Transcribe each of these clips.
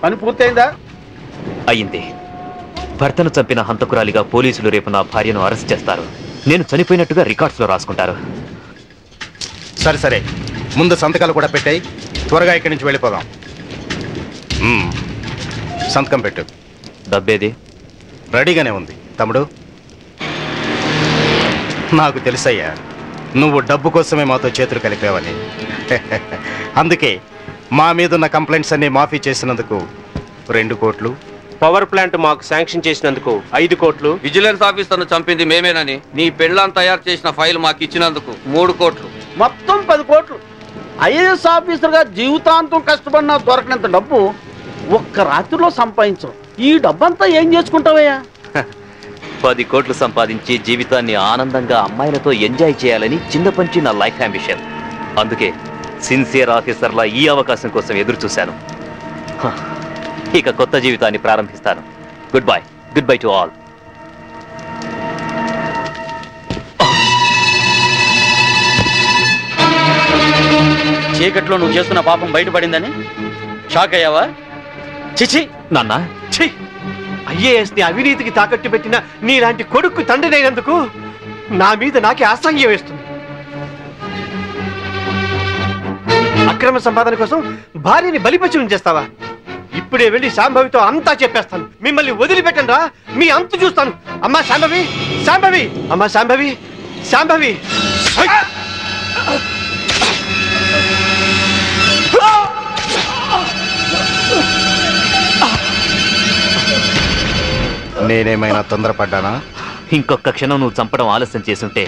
పని పూర్తయిందా? అయింది. భర్తను చంపిన హంతకురాలిగా పోలీసులు రేపు నా భార్యను అరెస్ట్ చేస్తారు. నేను చనిపోయినట్టుగా రికార్డ్స్లో రాసుకుంటారు. సరే సరే, ముందు సంతకాలు కూడా పెట్టాయి. త్వరగా ఇక్కడి నుంచి వెళ్ళిపోదాం. సంతకం పెట్టు. డబ్బేది? రెడీగానే ఉంది తమ్ముడు. నాకు తెలుసయ్యా, నువ్వు డబ్బు కోసమే మాతో చేతులు కలిపావని. అందుకే మా మీదున్న కంప్లైంట్స్ అన్ని మాఫీ చేసినందుకు 2 కోట్లు, పవర్ ప్లాంట్ మాకు శాంక్షన్ చేసినందుకు 5 కోట్లు, విజిలెన్స్ ఆఫీసర్ను చంపింది మేమేనని నీ పెళ్ళాన్ని తయారు చేసిన ఫైల్ మాకు ఇచ్చినందుకు 3 కోట్లు, మొత్తం 10 కోట్లు. ఐఏఎస్ ఆఫీసర్గా జీవితాంతం కష్టపడినా దొరకనంత డబ్బు ఒక్క రాత్రిలో సంపాదించవు. ఈ డబ్బంతా ఏం చేసుకుంటావయ్యా? 10 కోట్లు సంపాదించి జీవితాన్ని ఆనందంగా అమ్మాయిలతో ఎంజాయ్ చేయాలని చిన్నపంచి నా లైఫ్ అంబిషన్. అందుకే సిన్సియర్ ఆఫీసర్లా ఈ అవకాశం కోసం ఎదురు చూశాను. ఇక కొత్త జీవితాన్ని ప్రారంభిస్తాను. Good bye to all. చీకట్లో నువ్వు చేస్తున్న పాపం బయటపడిందని షాక్ అయ్యావా? చిచి నాన్న, ఛీ! ఐఏఎస్ని అవినీతికి తాకట్టు పెట్టిన నీలాంటి కొడుకు తండ్రినైనందుకు నా మీద నాకే అసహ్యం వేస్తుంది. అక్రమ సంపాదన కోసం భార్యని బలిపశువుని చేస్తావా? ఇప్పుడే వెళ్ళి శాంభవితో అంతా చెప్పేస్తాను. మిమ్మల్ని వదిలిపెట్టండి రా, మీ అంతు చూస్తాను. అమ్మా శాంభవి, శాంభవి, అమ్మా శాంభవి, శాంభవి. నేనేమైనా తొందరపడ్డానా? ఇంకొక క్షణం నువ్వు చంపడం ఆలస్యం చేసుంటే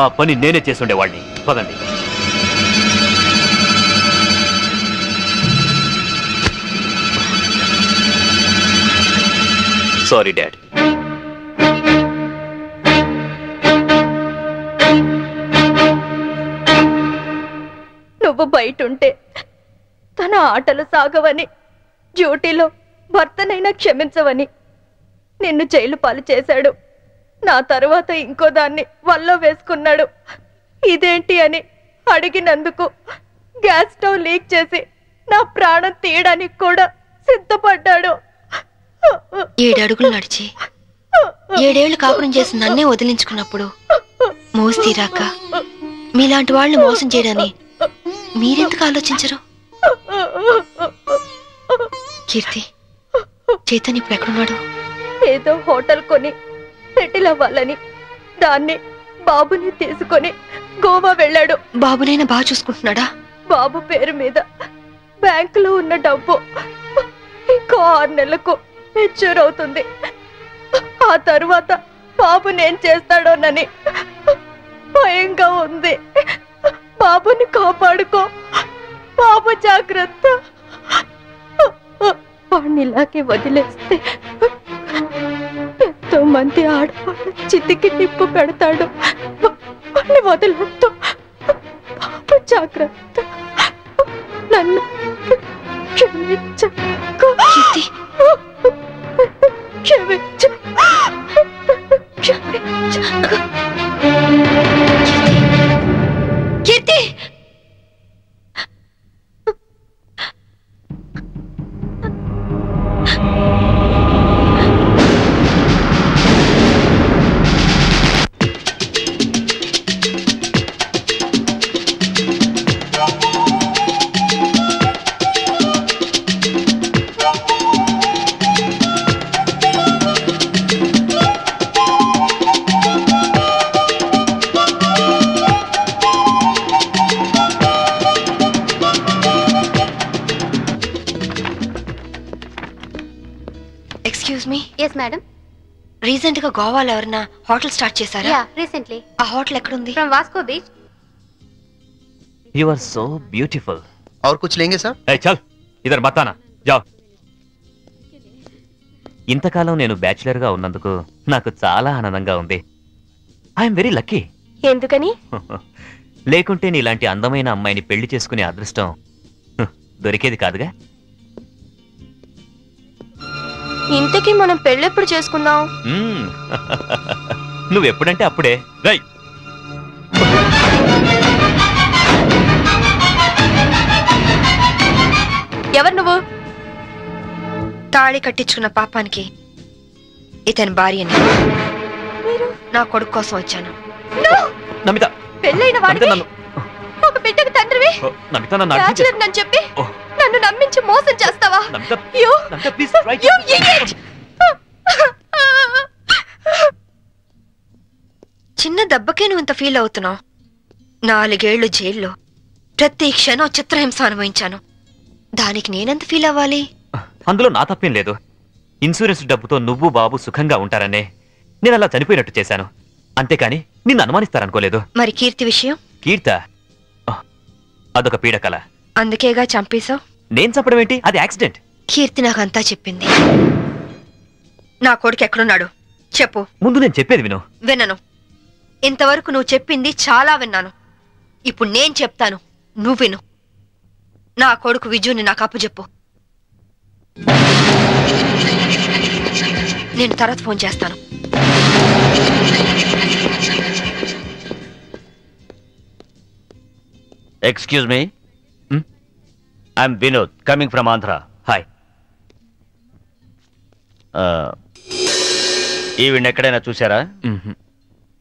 ఆ పని నేనే చేసుండేవాడిని. పదండి. Sorry dad. నువ్వు బయటుంటే తన ఆటలు సాగవని, డ్యూటీలో భర్తనైనా క్షమించవని నిన్ను జైలు పాలు చేశాడు. నా తరువాత ఇంకో దాన్ని వల్ల వేసుకున్నాడు. ఇదేంటి అని అడిగినందుకు గ్యాస్ స్టవ్ లీక్ చేసి నా ప్రాణం తీయడానికి కూడా సిద్ధపడ్డాడు. 7 అడుగులు నడిచి 7 ఏళ్లు కాపురం చేసి నన్నే వదిలించుకున్నప్పుడు మోసి తీరాక మీలాంటి వాళ్ళని మోసం చేయడాన్ని మీరెందుకు ఆలోచించరు? కీర్తి, చైతన్య ఇప్పుడు ఎక్కడున్నాడు? ఏదో హోటల్ కొని సెటిల్ అవ్వాలని దాన్ని బాబుని తీసుకొని గోవా వెళ్ళాడు. బాబునైనా బాగా చూసుకుంటున్నాడా? బాబు పేరు మీద బ్యాంకులో ఉన్న డబ్బు ఇంకో 6 నెలలకు మెచ్యూర్ అవుతుంది. ఆ తరువాత బాబుని ఏం చేస్తాడోనని భయంగా ఉంది. బాబుని కాపాడుకో, బాబు జాగ్రత్త. వాడిని ఇలాగే వదిలేస్తే ఎంతో మంది ఆడవాళ్ళు చితికి నిప్పు పెడతాడు. వాడిని వదిలేస్తూ బాబు జాగ్రత్త. నన్ను క్షమించు. క్షమించు. కీర్తి, రీసెంట్ గా గోవాలో ఎవరైనా హోటల్ స్టార్ట్ చేశారా? రీసెంట్లీ. ఆ హోటల్ ఎక్కడుంది? From Vasco beach. You are so beautiful. और कुछ लेंगे सर? Hey, चल इधर बताना जाओ. ఇంతకాలం నేను బ్యాచిలర్ గా ఉన్నందుకు నాకు చాలా ఆనందంగా ఉంది. I'm very lucky. ఎందుకని? లేకుంటే నీలాంటి అందమైన అమ్మాయిని పెళ్లి చేసుకునే అదృష్టం దొరికేది కాదుగా. ఇంతకీ మనం పెళ్ళెప్పుడు చేసుకుందాం? నువ్వెప్పుడంటే అప్పుడే. రై, ఎవరు నువ్వు? తాళి కట్టించుకున్న పాపానికి ఇతని భార్యని నా కొడుకు కోసం వచ్చాను. నమిత పెళ్ళైన వాడివి ఒక బిడ్డకు తండ్రివి నమిత నన్ను బ్యాచులర్ నన్ను చెప్పి నన్ను నమ్మించి మోసం చేస్తావా? You idiot! చిన్న దెబ్బకే నువ్వు ఇంత ఫీల్ అవుతున్నావు. 4 ఏళ్లు జైల్లో ప్రతి క్షణం చిత్రహింస అనుభవించాను. దానికి నేనెంత ఫీల్ అవ్వాలి? అందులో నా తప్పేం లేదు. ఇన్సూరెన్స్ డబ్బుతో నువ్వు బాబు సుఖంగా ఉంటారనే నేను అలా చనిపోయినట్టు చేశాను. అంతేకాని నిన్ను అనుమానిస్తారనుకోలేదు. మరి కీర్తి విషయం? కీర్త అదొక పీడకల. అందుకేగా చంపేశావు. నేను చంపడం ఏంటి? అది యాక్సిడెంట్. కీర్తి నాకంతా చెప్పింది. నా కొడుకు ఎక్కడున్నాడు చెప్పు. ముందు నేను చెప్పేది విను. వినను. ఇంతవరకు నువ్వు చెప్పింది చాలా విన్నాను. ఇప్పుడు నేను చెప్తాను, నువ్వు విను. నా కొడుకు విజుని నాకు అప్పచెప్పు. నేను తర్వాత ఫోన్ చేస్తాను. Excuse me, I'm Vinod coming from Andhra. Hi. ఈవిడ ఎక్కడైనా చూసారా?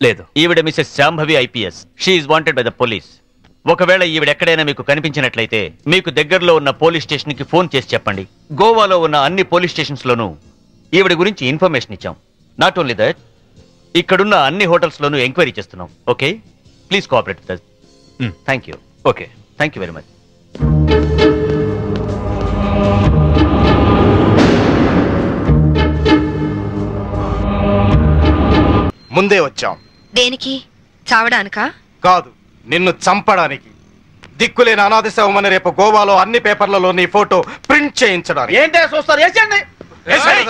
లేదు. ఈవిడ Mrs Shambhavi IPS. She is wanted by the police. ఒకవేళ ఈవిడ ఎక్కడైనా మీకు కనిపించినట్లయితే మీకు దగ్గరలో ఉన్న పోలీస్ స్టేషన్ కి ఫోన్ చేసి చెప్పండి. గోవాలో ఉన్న అన్ని పోలీస్ స్టేషన్స్ లోనూ ఈవిడ గురించి ఇన్ఫర్మేషన్ ఇచ్చాం. నాట్ ఓన్లీ దట్, ఇక్కడున్న అన్ని హోటల్స్ లోనూ ఎంక్వైరీ చేస్తున్నాం. Okay, please cooperate with us. Thank you. Okay, thank you very much. ముందే వచ్చాం. దేనికి? చావడానికా? కాదు, నిన్ను చంపడానికి. దిక్కులేని అనాథ శవమని రేపు గోవాలో అన్ని పేపర్లలో నీ ఫోటో ప్రింట్ చేయించడానికి. ఏంటే చూస్తారు? వేసేయండి. వేసేయ్.